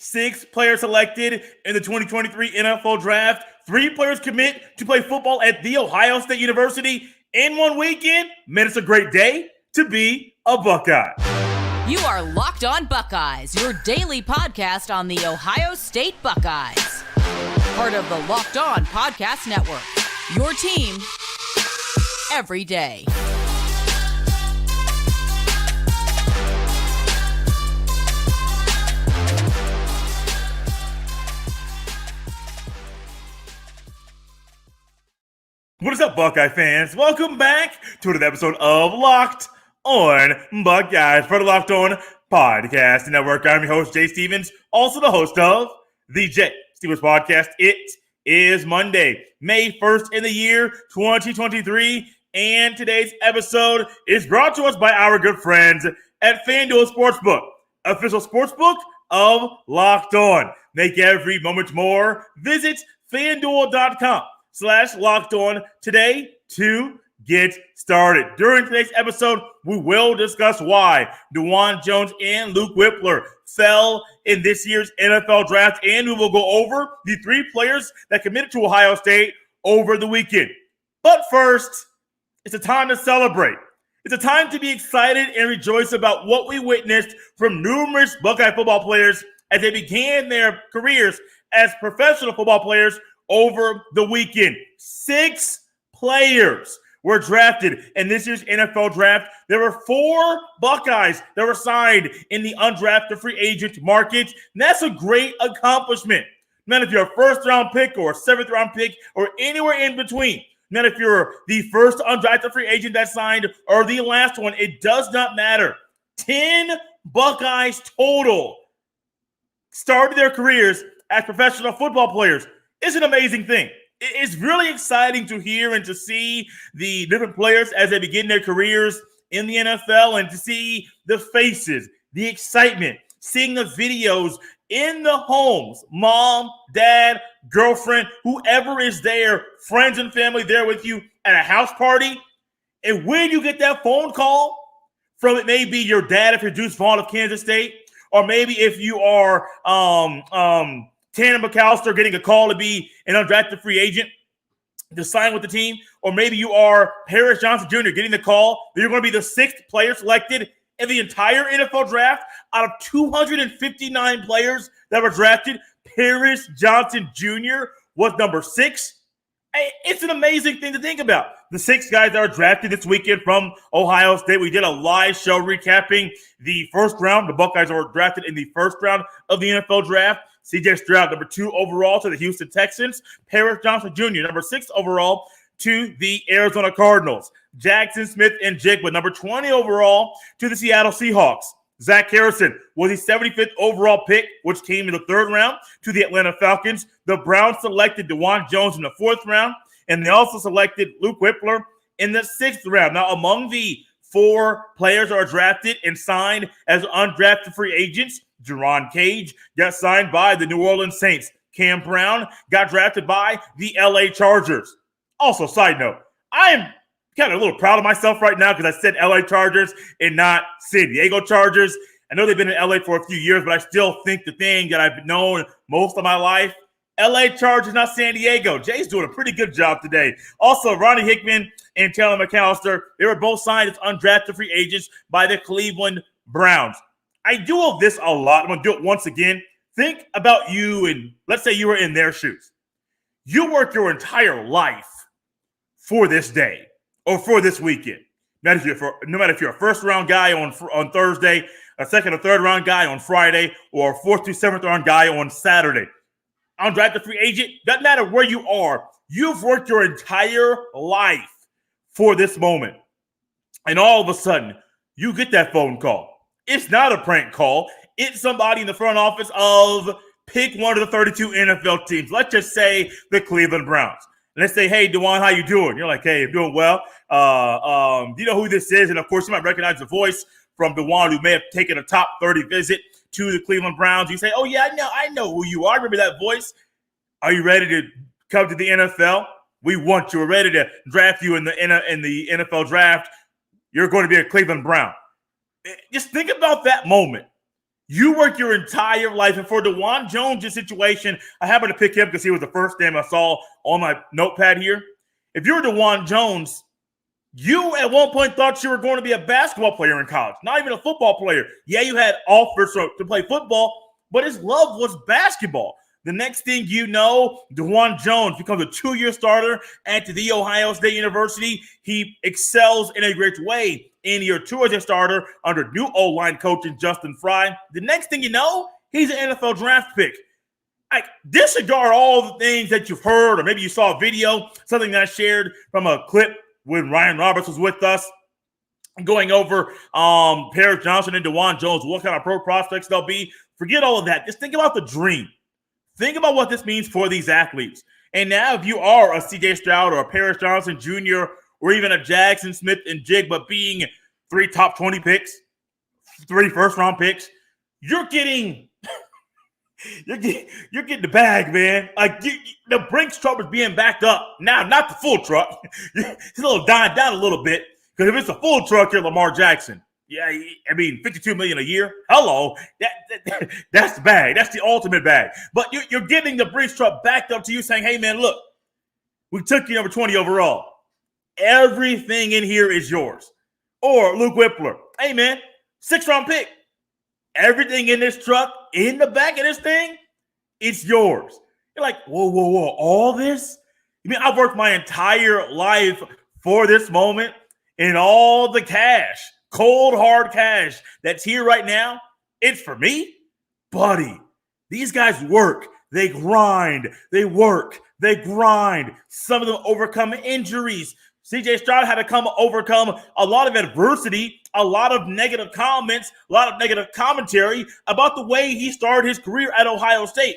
6 players selected in the 2023 NFL Draft. 3 players commit to play football at The Ohio State University in one weekend. Man, it's a great day to be a Buckeye. You are Locked On Buckeyes, your daily podcast on the Ohio State Buckeyes. Part of the Locked On Podcast Network, your team every day. What is up, Buckeye fans? Welcome back to another episode of Locked On Buckeyes for the Locked On Podcast Network. I'm your host, Jay Stevens, also the host of the Jay Stevens Podcast. It is Monday, May 1st in the year 2023, and today's episode is brought to us by our good friends at FanDuel Sportsbook, official sportsbook of Locked On. Make every moment more. Visit FanDuel.com/locked on today to get started. During today's episode, we will discuss why Dawand Jones and Wypler fell in this year's NFL Draft, and we will go over the 3 players that committed to Ohio State over the weekend. But first, it's a time to celebrate. It's a time to be excited and rejoice about what we witnessed from numerous Buckeye football players as they began their careers as professional football players over the weekend. 6 players were drafted in this year's NFL Draft. There were 4 Buckeyes that were signed in the undrafted free agent market. And that's a great accomplishment. Not if you're a first-round pick or a 7th-round pick or anywhere in between. Not if you're the first undrafted free agent that signed or the last one. It does not matter. 10 Buckeyes total started their careers as professional football players. It's an amazing thing. It's really exciting to hear and to see the different players as they begin their careers in the NFL and to see the faces, the excitement, seeing the videos in the homes, mom, dad, girlfriend, whoever is there, friends and family there with you at a house party. And when you get that phone call from, it may be your dad if you're Deuce Vaughn of Kansas State, or maybe if you are Tanner McAllister getting a call to be an undrafted free agent to sign with the team, or maybe you are Paris Johnson Jr. getting the call that you're going to be the 6th player selected in the entire NFL Draft out of 259 players that were drafted. Paris Johnson Jr. was number 6. It's an amazing thing to think about. The 6 guys that are drafted this weekend from Ohio State. We did a live show recapping the first round. The Buckeyes were drafted in the first round of the NFL Draft. C.J. Stroud, number 2 overall to the Houston Texans. Paris Johnson Jr., number 6 overall to the Arizona Cardinals. Jackson Smith-Njigba, number 20 overall to the Seattle Seahawks. Zach Harrison was the 75th overall pick, which came in the 3rd round to the Atlanta Falcons. The Browns selected Dawand Jones in the 4th round, and they also selected Wypler in the 6th round. Now, among the 4 players that are drafted and signed as undrafted free agents, Jerron Cage got signed by the New Orleans Saints. Cam Brown got drafted by the LA Chargers. Also, side note, I am kind of a little proud of myself right now because I said LA Chargers and not San Diego Chargers. I know they've been in LA for a few years, but I still think the thing that I've known most of my life, LA Chargers, not San Diego. Jay's doing a pretty good job today. Also, Ronnie Hickman and Taylor McAllister, they were both signed as undrafted free agents by the Cleveland Browns. I do this a lot. I'm going to do it once again. Think about you, and let's say you were in their shoes. You work your entire life for this day or for this weekend. No matter if you're a first-round guy on Thursday, a second or third-round guy on Friday, or a 4th to 7th-round guy on Saturday. Undrafted free agent, doesn't matter where you are. You've worked your entire life for this moment. And all of a sudden, you get that phone call. It's not a prank call. It's somebody in the front office of pick one of the 32 NFL teams. Let's just say the Cleveland Browns. And they say, hey, Dawand, how you doing? You're like, hey, I'm doing well. Do you know who this is? And, of course, you might recognize the voice from Dawand, who may have taken a top 30 visit to the Cleveland Browns. You say, oh, yeah, I know who you are. I remember that voice. Are you ready to come to the NFL? We want you. We're ready to draft you in the NFL draft. You're going to be a Cleveland Brown. Just think about that moment. You work your entire life. And for Dawand Jones' situation, I happened to pick him because he was the first name I saw on my notepad here. If you're Dawand Jones, you at one point thought you were going to be a basketball player in college, not even a football player. Yeah, you had offers to play football, but his love was basketball. The next thing you know, Dawand Jones becomes a 2-year starter at the Ohio State University. He excels in a great way in year 2 as a starter under new O-line coach Justin Fry. The next thing you know, he's an NFL draft pick. Like, disregard all the things that you've heard, or maybe you saw a video, something that I shared from a clip when Ryan Roberts was with us, going over Paris Johnson and Dawand Jones, what kind of pro prospects they'll be. Forget all of that. Just think about the dream. Think about what this means for these athletes. And now if you are a C.J. Stroud or a Paris Johnson Jr. or even a Jackson Smith and Jig, but being 3 top 20 picks, 3 first-round picks, you're getting the bag, man. Like, the Brinks truck is being backed up. Now, not the full truck. It's a little dying down a little bit, because if it's a full truck, you're Lamar Jackson. Yeah, I mean, $52 million a year. Hello, that's the bag. That's the ultimate bag. But you're getting the Brinks truck backed up to you, saying, "Hey, man, look, we took you number 20 overall. Everything in here is yours." Or Luke Wypler, "Hey, man, 6th-round pick. Everything in this truck, in the back of this thing, it's yours." You're like, whoa, all this? You mean I've worked my entire life for this moment, and all the cash, cold, hard cash that's here right now, it's for me? Buddy, these guys work. They grind. They work. They grind. Some of them overcome injuries. C.J. Stroud had to overcome a lot of adversity, a lot of negative comments, a lot of negative commentary about the way he started his career at Ohio State.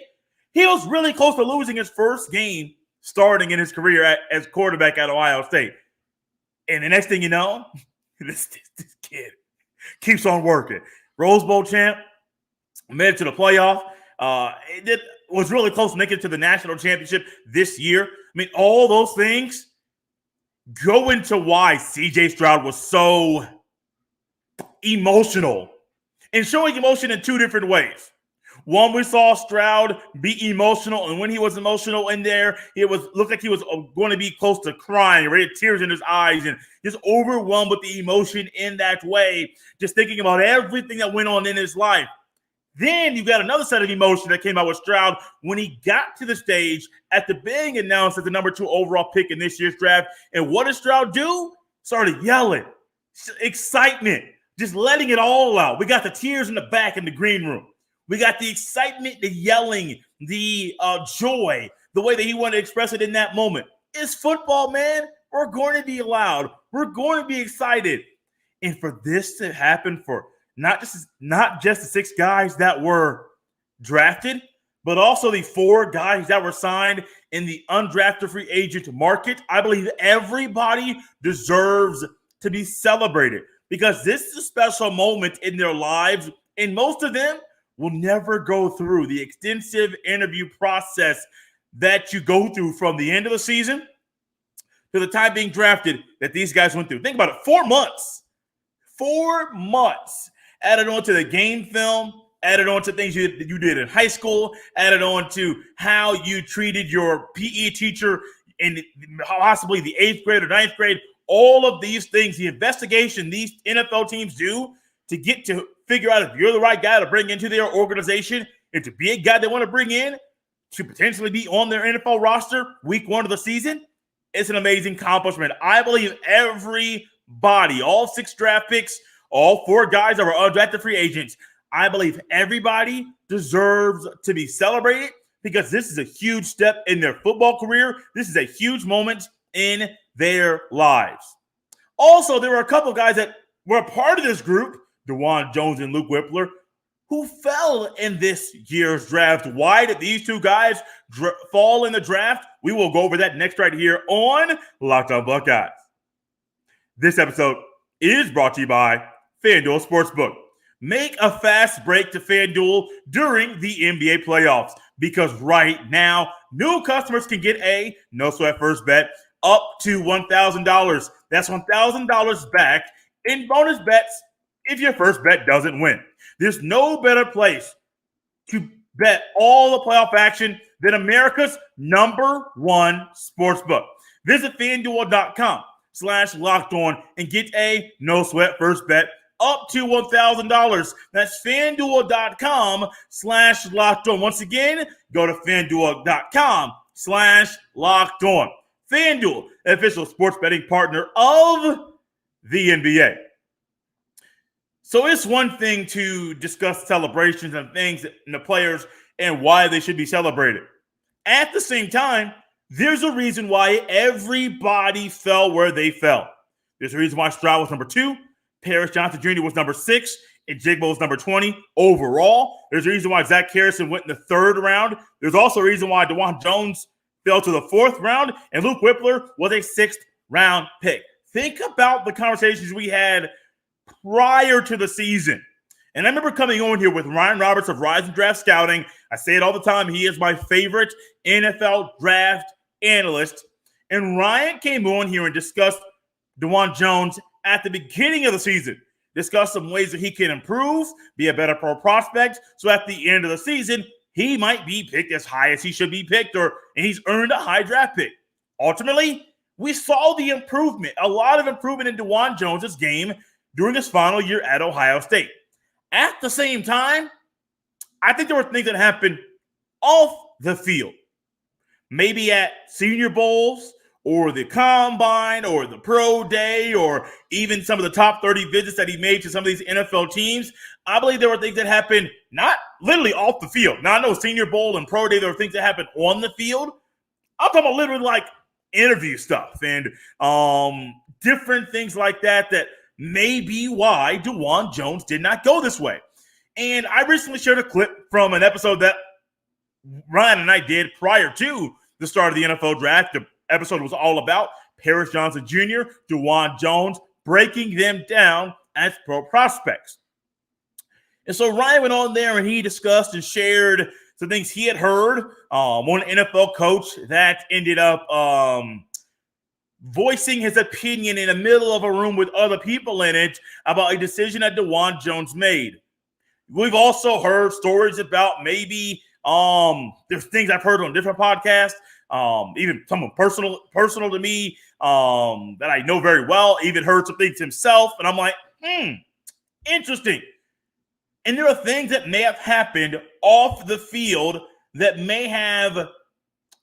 He was really close to losing his first game starting in his career as quarterback at Ohio State. And the next thing you know, this kid keeps on working. Rose Bowl champ, made it to the playoff. It was really close to making it to the national championship this year. I mean, all those things go into why C.J. Stroud was so emotional, and showing emotion in 2 different ways. One, we saw Stroud be emotional, and when he was emotional in there, looked like he was going to be close to crying, right? Tears in his eyes, and just overwhelmed with the emotion in that way, just thinking about everything that went on in his life. Then you got another set of emotion that came out with Stroud when he got to the stage after being announced as the number 2 overall pick in this year's draft. And what did Stroud do? Started yelling. Excitement. Just letting it all out. We got the tears in the back in the green room. We got the excitement, the yelling, the joy, the way that he wanted to express it in that moment. It's football, man. We're going to be loud. We're going to be excited. And for this to happen for not just the 6 guys that were drafted, but also the 4 guys that were signed in the undrafted free agent market, I believe everybody deserves to be celebrated, because this is a special moment in their lives, and most of them will never go through the extensive interview process that you go through from the end of the season to the time being drafted that these guys went through. Think about it, 4 months. 4 months. Added on to the game film, added on to things you did in high school, added on to how you treated your PE teacher in possibly the 8th grade or 9th grade. All of these things, the investigation these NFL teams do to get to figure out if you're the right guy to bring into their organization and to be a guy they want to bring in to potentially be on their NFL roster week 1 of the season, it's an amazing accomplishment. I believe everybody, all 6 draft picks, all 4 guys that were undrafted free agents, I believe everybody deserves to be celebrated, because this is a huge step in their football career. This is a huge moment in their lives. Also, there were a couple guys that were a part of this group, Dawand Jones and Luke Wypler, who fell in this year's draft. Why did these 2 guys fall in the draft? We will go over that next right here on Locked On Buckeyes. This episode is brought to you by FanDuel Sportsbook. Make a fast break to FanDuel during the NBA playoffs, because right now, new customers can get a no-sweat first bet up to $1,000. That's $1,000 back in bonus bets if your first bet doesn't win. There's no better place to bet all the playoff action than America's #1 sportsbook. Visit FanDuel.com/lockedon and get a no sweat first bet up to $1,000. That's FanDuel.com/lockedon. Once again, go to FanDuel.com/lockedon. FanDuel, official sports betting partner of the NBA. So it's one thing to discuss celebrations and things and the players and why they should be celebrated. At the same time, there's a reason why everybody fell where they fell. There's a reason why Stroud was number 2, Paris Johnson Jr. was number 6, and Jigba was number 20 overall. There's a reason why Zach Harrison went in the 3rd round. There's also a reason why Dawand Jones fell to the 4th round, and Luke Wypler was a 6th round pick. Think about the conversations we had prior to the season. And I remember coming on here with Ryan Roberts of Rise and Draft Scouting. I say it all the time. He is my favorite NFL draft analyst. And Ryan came on here and discussed Dawand Jones at the beginning of the season. Discussed some ways that he can improve, be a better pro prospect. So at the end of the season, he might be picked as high as he should be picked, and he's earned a high draft pick. Ultimately, we saw the improvement, a lot of improvement in Dawand Jones' game during his final year at Ohio State. At the same time, I think there were things that happened off the field. Maybe at Senior Bowls or the Combine or the Pro Day or even some of the top 30 visits that he made to some of these NFL teams. I believe there were things that happened not literally off the field. Now, I know Senior Bowl and Pro Day, there were things that happened on the field. I'm talking about literally like interview stuff and different things like that may be why Dawand Jones did not go this way. And I recently shared a clip from an episode that Ryan and I did prior to the start of the NFL draft. The episode was all about Paris Johnson Jr., Dawand Jones, breaking them down as pro prospects. And so Ryan went on there and he discussed and shared some things he had heard. One NFL coach that ended up voicing his opinion in the middle of a room with other people in it about a decision that Dawand Jones made. We've also heard stories about maybe there's things I've heard on different podcasts, even someone personal to me that I know very well, even heard some things himself. And I'm like, interesting. And there are things that may have happened off the field that may have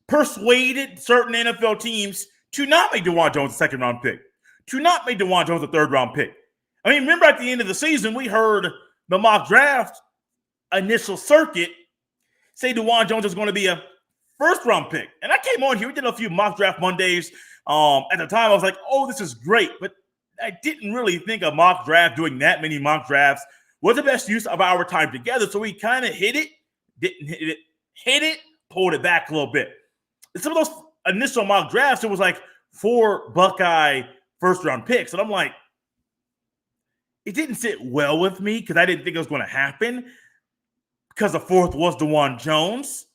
persuaded certain NFL teams to not make Dawand Jones a 2nd round pick, to not make Dawand Jones a 3rd round pick. I mean, remember at the end of the season, we heard the mock draft initial circuit say Dawand Jones is going to be a 1st round pick. And I came on here, we did a few mock draft Mondays. At the time, I was like, oh, this is great. But I didn't really think a mock draft, doing that many mock drafts, was the best use of our time together. So we kind of hit it, pulled it back a little bit. And some of those initial mock drafts, it was like 4 Buckeye 1st round picks. And I'm like, it didn't sit well with me because I didn't think it was going to happen because the 4th was Dawand Jones.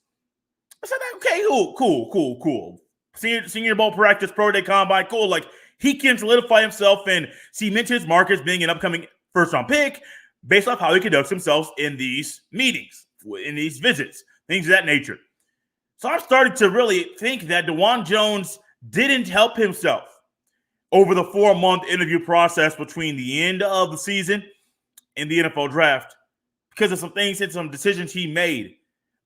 I said, okay, cool. Senior Bowl practice, Pro Day Combine, cool. Like, he can solidify himself and cement his mark as being an upcoming 1st round pick based off how he conducts himself in these meetings, in these visits, things of that nature. So I'm starting to really think that Dawand Jones didn't help himself over the 4-month interview process between the end of the season and the NFL draft because of some things and some decisions he made.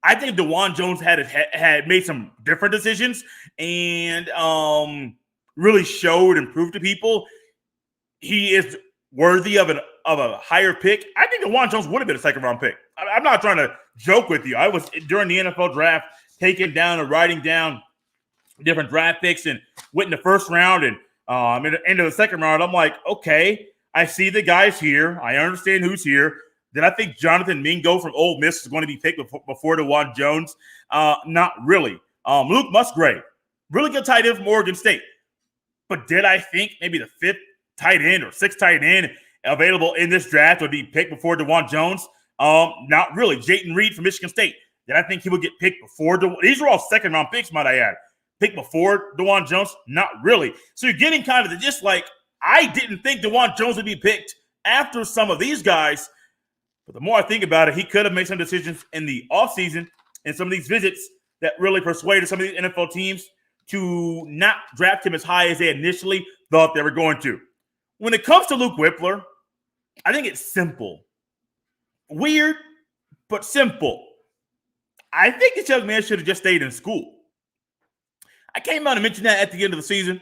I think Dawand Jones had made some different decisions and really showed and proved to people he is worthy of a higher pick. I think Dawand Jones would have been a 2nd round pick. I'm not trying to joke with you. I was during the NFL draft taking down and writing down different draft picks and went in the 1st round and in the end of the 2nd round. I'm like, okay, I see the guys here. I understand who's here. Did I think Jonathan Mingo from Ole Miss is going to be picked before Dawand Jones? Not really. Luke Musgrave, really good tight end from Oregon State. But did I think maybe the 5th tight end or 6th tight end available in this draft would be picked before Dawand Jones? Not really. Jayden Reed from Michigan State. Did I think he would get picked before? These are all 2nd round picks, might I add. Picked before Dawand Jones? Not really. So you're getting kind of just like, I didn't think Dawand Jones would be picked after some of these guys. But the more I think about it, he could have made some decisions in the offseason and some of these visits that really persuaded some of these NFL teams to not draft him as high as they initially thought they were going to. When it comes to Luke Wypler, I think it's simple. Weird, but simple. I think this young man should have just stayed in school. I came out and mentioned that at the end of the season.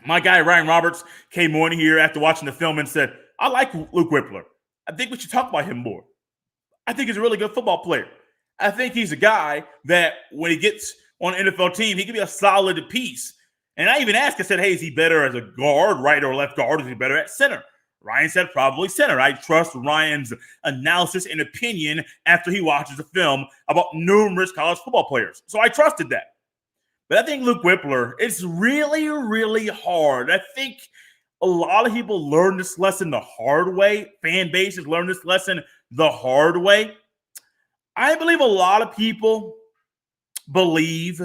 My guy, Ryan Roberts, came on here after watching the film and said, I like Luke Wypler. I think we should talk about him more. I think he's a really good football player. I think he's a guy that when he gets on an NFL team, he can be a solid piece. And I even asked, I said, hey, is he better as a guard, right or left guard? Is he better at center? Ryan said probably center. I trust Ryan's analysis and opinion after he watches the film about numerous college football players. So I trusted that. But I think Luke Wypler, it's really, really hard. I think a lot of people learn this lesson the hard way. Fan bases learn this lesson the hard way. I believe a lot of people believe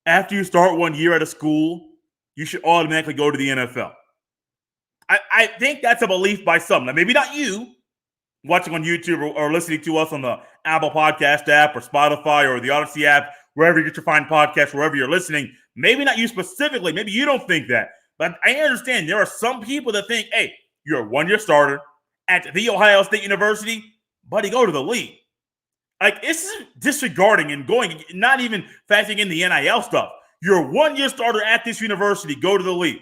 after you start 1 year at a school, you should automatically go to the NFL. I think that's a belief by some. Now, maybe not you watching on YouTube or listening to us on the Apple Podcast app or Spotify or the Odyssey app, wherever you get your fine podcasts, wherever you're listening. Maybe not you specifically. Maybe you don't think that. But I understand there are some people that think, hey, you're a one-year starter at the Ohio State University, buddy, go to the league. Like, it's disregarding and going, not even factoring in the NIL stuff. You're a one-year starter at this university, go to the league.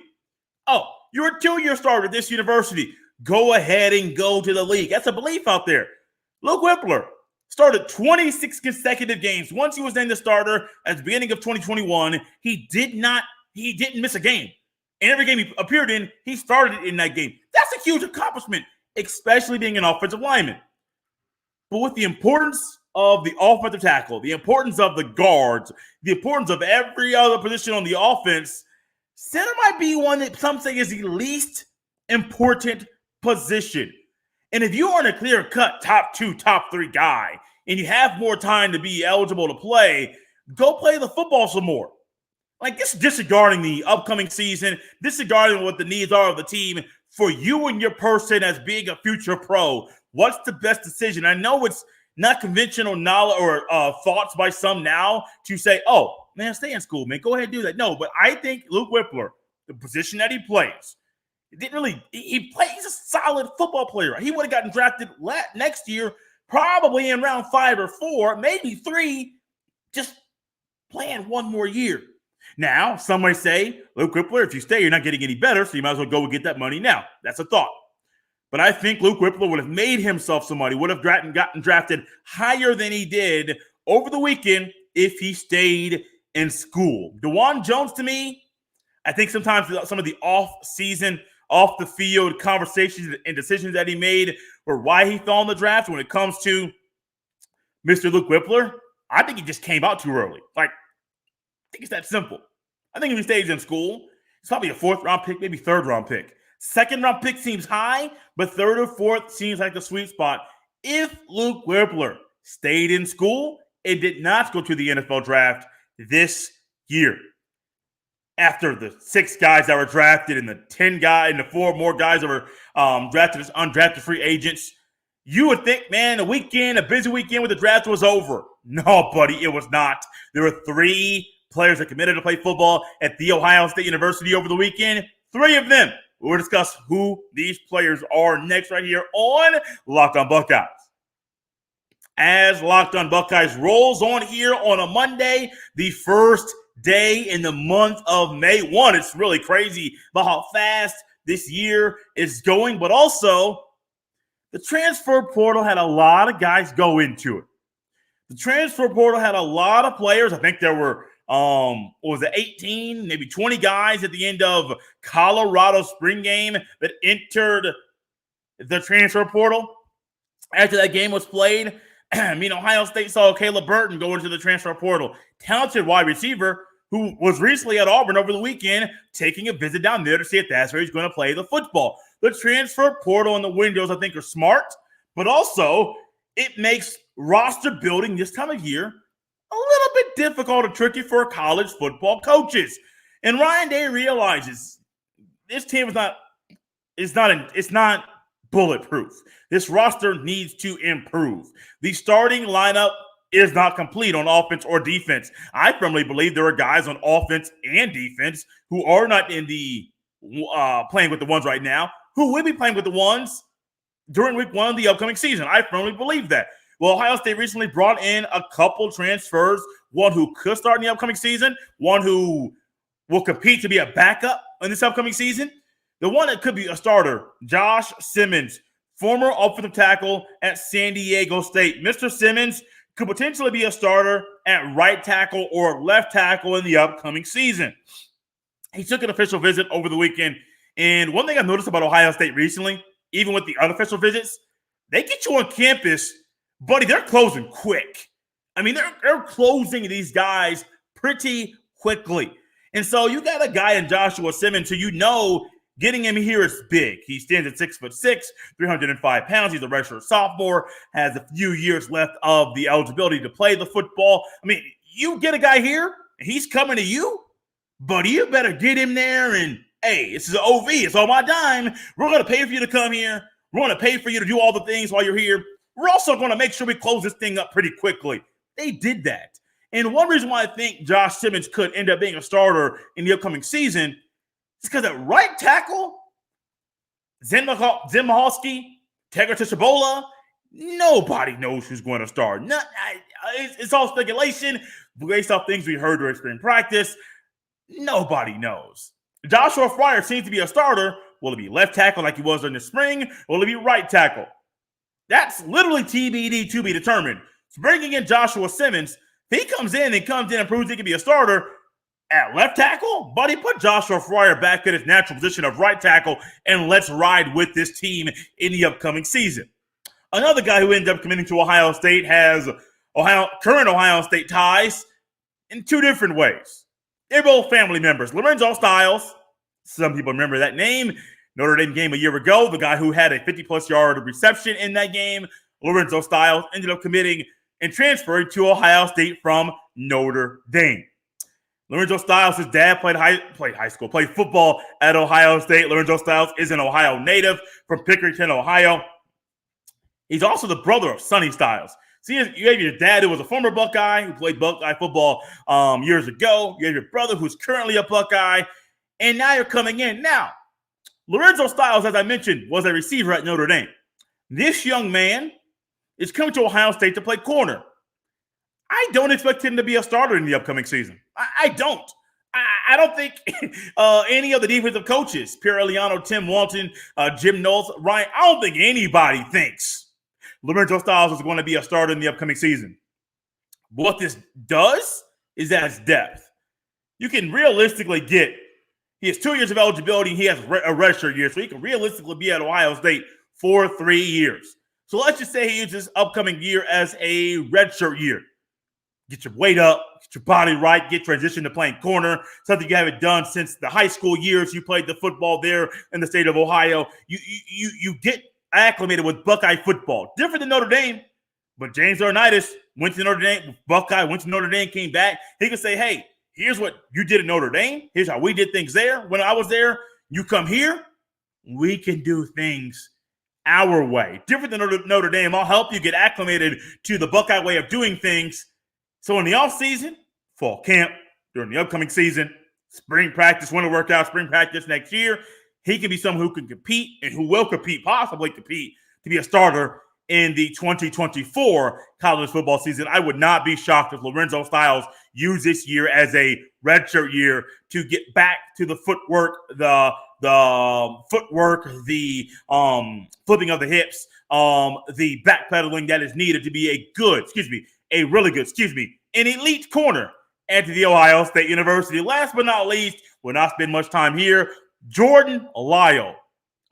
Oh, you're a two-year starter at this university, go ahead and go to the league. That's a belief out there. Luke Wypler started 26 consecutive games. Once he was named the starter at the beginning of 2021, he didn't miss a game. And every game he appeared in, he started in that game. That's a huge accomplishment, especially being an offensive lineman. But with the importance of the offensive tackle, the importance of the guards, the importance of every other position on the offense, center might be one that some say is the least important position. And if you aren't a clear-cut top two, top three guy, and you have more time to be eligible to play, go play the football some more. Like, this is disregarding the upcoming season, disregarding what the needs are of the team for you and your person as being a future pro. What's the best decision? I know it's not conventional knowledge or thoughts by some now to say, oh, man, stay in school, man. Go ahead and do that. No, but I think Luke Wypler, the position that he plays, he's a solid football player. He would have gotten drafted next year, probably in round 5 or 4, maybe 3, just playing one more year. Now, some might say, Luke Wypler, if you stay, you're not getting any better, so you might as well go and get that money now. That's a thought. But I think Luke Wypler would have made himself somebody, would have gotten drafted higher than he did over the weekend if he stayed in school. Dawand Jones, to me, I think sometimes some of the off-season, off-the-field conversations and decisions that he made were why he fell in the draft. When it comes to Mr. Luke Wypler, I think he just came out too early. Like, I think it's that simple. I think if he stays in school, it's probably a 4th-round pick, maybe 3rd-round pick. 2nd-round pick seems high, but 3rd or 4th seems like the sweet spot. If Luke Wypler stayed in school and did not go to the NFL draft this year, after the 6 guys that were drafted and the 10 guys and the 4 more guys that were drafted as undrafted free agents, you would think, man, a busy weekend with the draft was over. No, buddy, it was not. There were 3 players that committed to play football at The Ohio State University over the weekend. 3 of them. We'll discuss who these players are next right here on Locked On Buckeyes. As Locked On Buckeyes rolls on here on a Monday, the first day in the month of May 1. It's really crazy about how fast this year is going, but also the transfer portal had a lot of guys go into it. The transfer portal had a lot of players. I think there were 18, maybe 20 guys at the end of Colorado spring game that entered the transfer portal. After that game was played, Ohio State saw Caleb Burton go into the transfer portal. Talented wide receiver who was recently at Auburn over the weekend, taking a visit down there to see if that's where he's going to play the football. The transfer portal and the windows, I think, are smart, but also it makes roster building this time of year a little bit difficult or tricky for college football coaches. And Ryan Day realizes this team is not bulletproof. This roster needs to improve. The starting lineup is not complete on offense or defense. I firmly believe there are guys on offense and defense who are not in the playing with the ones right now, who will be playing with the ones during week 1 of the upcoming season. I firmly believe that. Well, Ohio State recently brought in a couple transfers, one who could start in the upcoming season, one who will compete to be a backup in this upcoming season. The one that could be a starter, Josh Simmons, former offensive tackle at San Diego State. Mr. Simmons could potentially be a starter at right tackle or left tackle in the upcoming season. He took an official visit over the weekend, and one thing I've noticed about Ohio State recently, even with the unofficial visits, they get you on campus, buddy, they're closing quick. I mean, they're closing these guys pretty quickly. And so you got a guy in Joshua Simmons who getting him here is big. He stands at 6'6", 305 pounds. He's a redshirt sophomore, has a few years left of the eligibility to play the football. I mean, you get a guy here, and he's coming to you, buddy, you better get him there. And, hey, this is an OV. It's on my dime. We're going to pay for you to come here. We're going to pay for you to do all the things while you're here. We're also going to make sure we close this thing up pretty quickly. They did that. And one reason why I think Josh Simmons could end up being a starter in the upcoming season is because at right tackle, Zim Mahalski, Tegra Tishabola, nobody knows who's going to start. It's all speculation based off things we heard during spring practice. Nobody knows. Joshua Fryer seems to be a starter. Will it be left tackle like he was during the spring? Or will it be right tackle? That's literally TBD to be determined. So bringing in Joshua Simmons, if he comes in and proves he can be a starter at left tackle, buddy, put Joshua Fryer back in his natural position of right tackle and let's ride with this team in the upcoming season. Another guy who ended up committing to Ohio State has current Ohio State ties in two different ways. They're both family members. Lorenzo Styles, some people remember that name, Notre Dame game a year ago, the guy who had a 50-plus yard reception in that game. Lorenzo Styles ended up committing and transferring to Ohio State from Notre Dame. Lorenzo Styles, his dad played football at Ohio State. Lorenzo Styles is an Ohio native from Pickerington, Ohio. He's also the brother of Sonny Styles. See, you have your dad who was a former Buckeye who played Buckeye football years ago. You have your brother who's currently a Buckeye, and now you're coming in. Now, Lorenzo Styles, as I mentioned, was a receiver at Notre Dame. This young man is coming to Ohio State to play corner. I don't expect him to be a starter in the upcoming season. I don't. I don't think any of the defensive coaches, Pierre Eliano, Tim Walton, Jim Knowles, Ryan, I don't think anybody thinks Lorenzo Styles is going to be a starter in the upcoming season. But what this does is that it's depth. You can realistically he has 2 years of eligibility, and he has a redshirt year, so he can realistically be at Ohio State for 3 years. So let's just say he uses this upcoming year as a redshirt year. Get your weight up, get your body right, get transitioned to playing corner, something you haven't done since the high school years you played the football there in the state of Ohio. You get acclimated with Buckeye football. Different than Notre Dame, but James Laurinaitis went to Notre Dame, Buckeye went to Notre Dame, came back. He can say, hey, here's what you did at Notre Dame. Here's how we did things there when I was there. You come here, we can do things our way. Different than Notre Dame. I'll help you get acclimated to the Buckeye way of doing things. So in the offseason, fall camp, during the upcoming season, spring practice, winter workout, spring practice next year, he can be someone who can compete and who will possibly compete to be a starter in the 2024 college football season. I would not be shocked if Lorenzo Styles used this year as a redshirt year to get back to the footwork, the flipping of the hips, the backpedaling that is needed to be an elite corner at the Ohio State University. Last but not least, we'll not spend much time here, Jordan Lyle,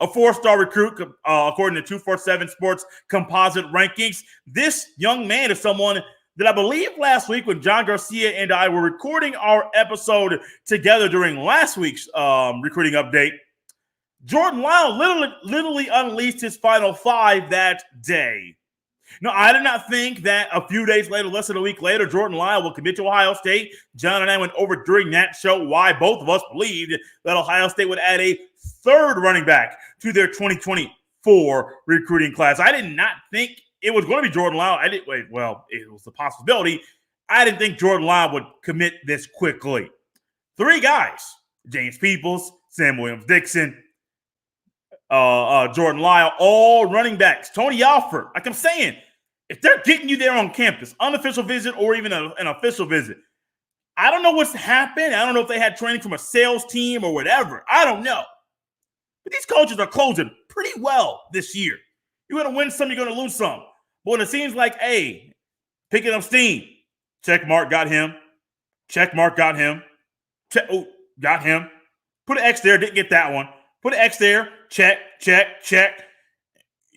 a 4-star recruit, according to 247 Sports composite rankings. This young man is someone that I believe last week when John Garcia and I were recording our episode together during last week's recruiting update, Jordan Lyle literally unleashed his final 5 that day. No, I did not think that a few days later, less than a week later, Jordan Lyle will commit to Ohio State. John and I went over during that show why both of us believed that Ohio State would add a third running back to their 2024 2024 recruiting class. I did not think it was going to be Jordan Lyle. It was a possibility. I didn't think Jordan Lyle would commit this quickly. 3 guys, James Peoples, Sam Williams-Dixon, Jordan Lyle, all running backs. Tony Alford, like I'm saying, if they're getting you there on campus, unofficial visit or even an official visit, I don't know what's happened. I don't know if they had training from a sales team or whatever. I don't know. But these coaches are closing pretty well this year. You're going to win some, you're going to lose some. But when it seems like, hey, picking up steam, check mark, got him. Check mark, got him. Got him. Put an X there, didn't get that one. Put an X there, check.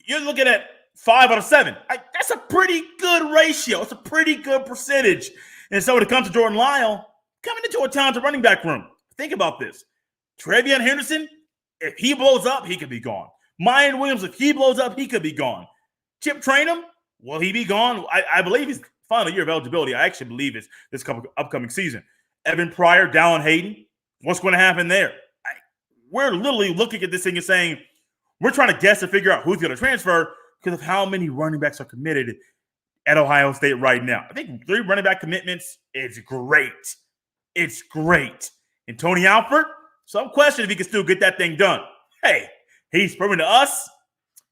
You're looking at 5 out of 7. That's a pretty good ratio. It's a pretty good percentage. And so when it comes to Jordan Lyle, coming into a talented running back room, think about this. Trevion Henderson, if he blows up, he could be gone. Mayan Williams, if he blows up, he could be gone. Chip Trainum, will he be gone? I believe he's final year of eligibility. I actually believe it's this upcoming season. Evan Pryor, Dallin Hayden, what's going to happen there? We're literally looking at this thing and saying, we're trying to guess and figure out who's going to transfer because of how many running backs are committed at Ohio State right now. I think 3 running back commitments is great. It's great. And Tony Alford, some question if he can still get that thing done. Hey, he's proving to us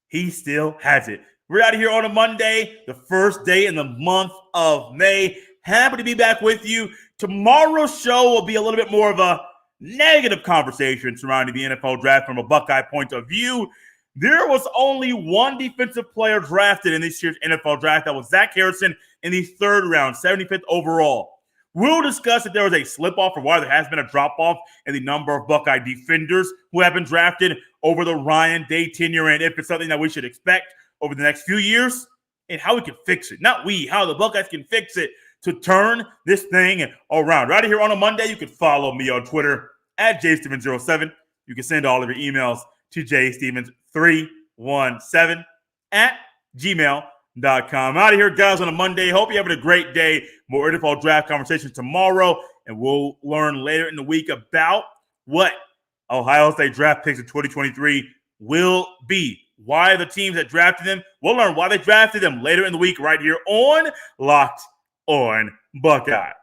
he still has it. We're out of here on a Monday, the first day in the month of May. Happy to be back with you. Tomorrow's show will be a little bit more of a negative conversation surrounding the NFL draft from a Buckeye point of view. There was only one defensive player drafted in this year's NFL draft. That was Zach Harrison in the 3rd round, 75th overall. We'll discuss if there was a slip-off or why there has been a drop-off in the number of Buckeye defenders who have been drafted over the Ryan Day tenure and if it's something that we should expect over the next few years and how we can fix it. Not we, how the Buckeyes can fix it to turn this thing around. Right here on a Monday, you can follow me on Twitter at jstevens07. You can send all of your emails to jstevens317 at gmail.com. Out of here, guys, on a Monday. Hope you're having a great day. More NFL draft conversations tomorrow, and we'll learn later in the week about what Ohio State draft picks in 2023 will be. Why the teams that drafted them, we'll learn why they drafted them later in the week right here on Locked on Buckeyes.